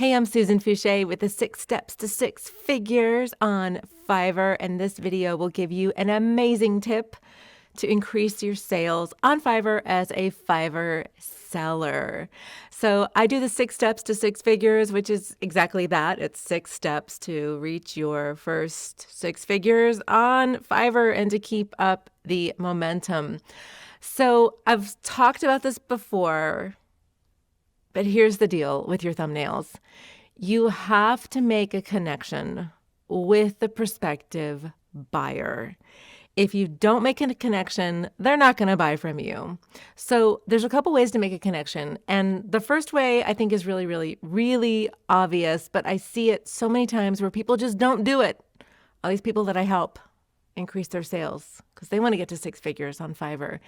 Hey, I'm Susan Fouché with the 6 Steps to 6 Figures on Fiverr, and this video will give you an amazing tip to increase your sales on Fiverr as a Fiverr seller. So I do the 6 steps to 6 figures, which is exactly that. It's 6 steps to reach your first 6 figures on Fiverr and to keep up the momentum. So I've talked about this before, but here's the deal with your thumbnails. You have to make a connection with the prospective buyer. If you don't make a connection, they're not going to buy from you. So there's a couple ways to make a connection. And the first way I think is really, really, really obvious, but I see it so many times where people just don't do it. All these people that I help increase their sales because they want to get to 6 figures on Fiverr.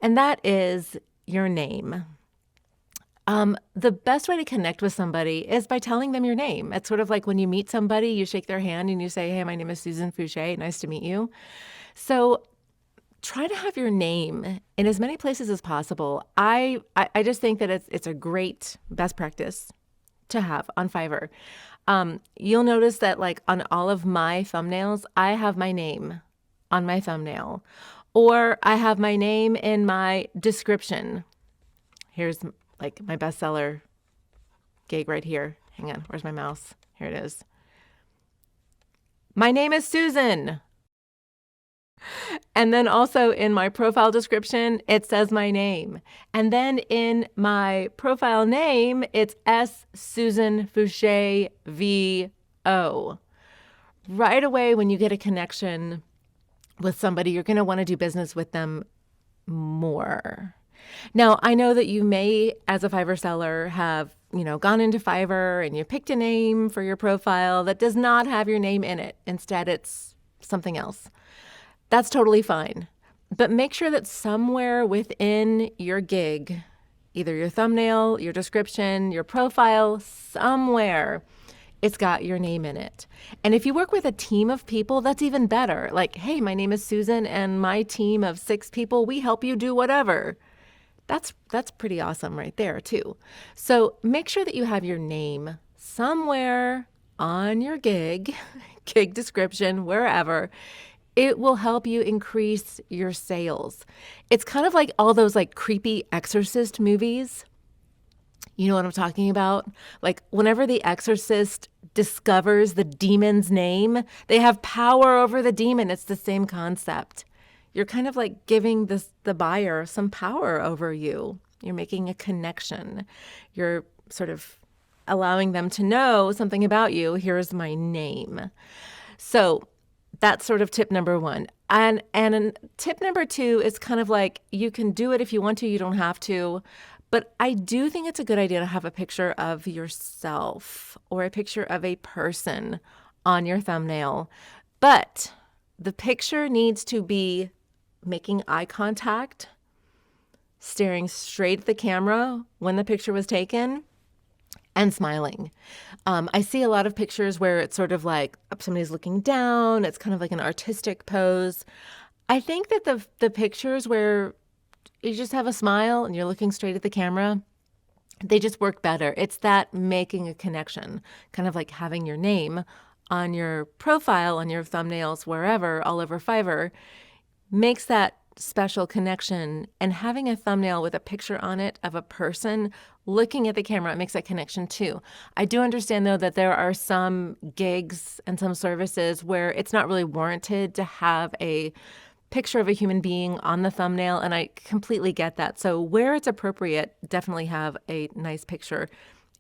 And that is your name. The best way to connect with somebody is by telling them your name. It's sort of like when you meet somebody, you shake their hand and you say, "Hey, my name is Susan Fouché. Nice to meet you." So try to have your name in as many places as possible. I just think that it's a great best practice to have on Fiverr. You'll notice that like on all of my thumbnails, I have my name on my thumbnail, or I have my name in my description. Here's like my bestseller gig right here. Hang on, where's my mouse? Here it is. My name is Susan. And then also in my profile description, it says my name. And then in my profile name, it's S. Susan Fouché VO. Right away, when you get a connection with somebody, you're going to want to do business with them more. Now, I know that you may, as a Fiverr seller, have, gone into Fiverr and you picked a name for your profile that does not have your name in it. Instead, it's something else. That's totally fine. But make sure that somewhere within your gig, either your thumbnail, your description, your profile, somewhere, it's got your name in it. And if you work with a team of people, that's even better. Like, hey, my name is Susan and my team of 6 people, we help you do whatever. That's pretty awesome right there too. So make sure that you have your name somewhere on your gig description, wherever. It will help you increase your sales. It's kind of like all those like creepy exorcist movies. You know what I'm talking about? Like whenever the exorcist discovers the demon's name, they have power over the demon. It's the same concept. You're kind of like giving the buyer some power over you. You're making a connection. You're sort of allowing them to know something about you. Here's my name. So that's sort of tip number 1. And tip number 2 is kind of like you can do it if you want to, you don't have to. But I do think it's a good idea to have a picture of yourself or a picture of a person on your thumbnail. But the picture needs to be making eye contact, staring straight at the camera when the picture was taken, and smiling. I see a lot of pictures where it's sort of like somebody's looking down. It's kind of like an artistic pose. I think that the pictures where you just have a smile and you're looking straight at the camera, they just work better. It's that making a connection, kind of like having your name on your profile, on your thumbnails, wherever, all over Fiverr, makes that special connection. And having a thumbnail with a picture on it of a person looking at the camera, it makes that connection too. I do understand though that there are some gigs and some services where it's not really warranted to have a picture of a human being on the thumbnail, and I completely get that. So where it's appropriate, definitely have a nice picture.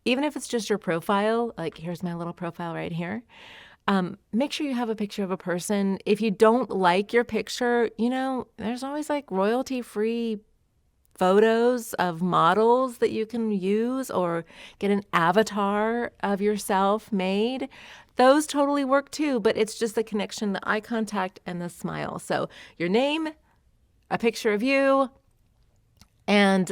Even if it's just your profile, like here's my little profile right here. Make sure you have a picture of a person. If you don't like your picture, there's always like royalty-free photos of models that you can use or get an avatar of yourself made. Those totally work too, but it's just the connection, the eye contact, and the smile. So your name, a picture of you, and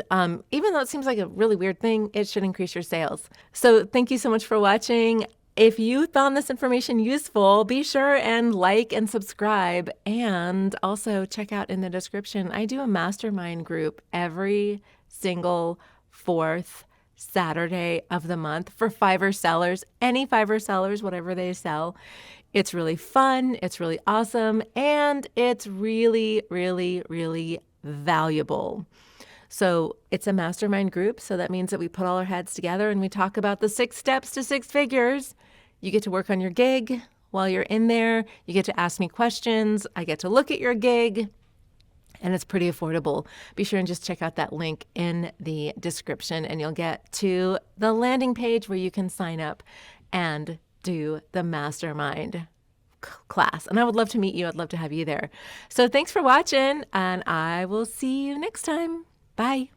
even though it seems like a really weird thing, it should increase your sales. So thank you so much for watching. If you found this information useful, be sure and like and subscribe, and also check out in the description. I do a mastermind group every single 4th Saturday of the month for Fiverr sellers, any Fiverr sellers, whatever they sell. It's really fun, it's really awesome, and it's really, really, really valuable. So it's a mastermind group, so that means that we put all our heads together and we talk about the 6 steps to 6 figures. You get to work on your gig while you're in there. You get to ask me questions. I get to look at your gig. And it's pretty affordable. Be sure and just check out that link in the description and you'll get to the landing page where you can sign up and do the mastermind class. And I would love to meet you. I'd love to have you there. So thanks for watching, and I will see you next time. Bye.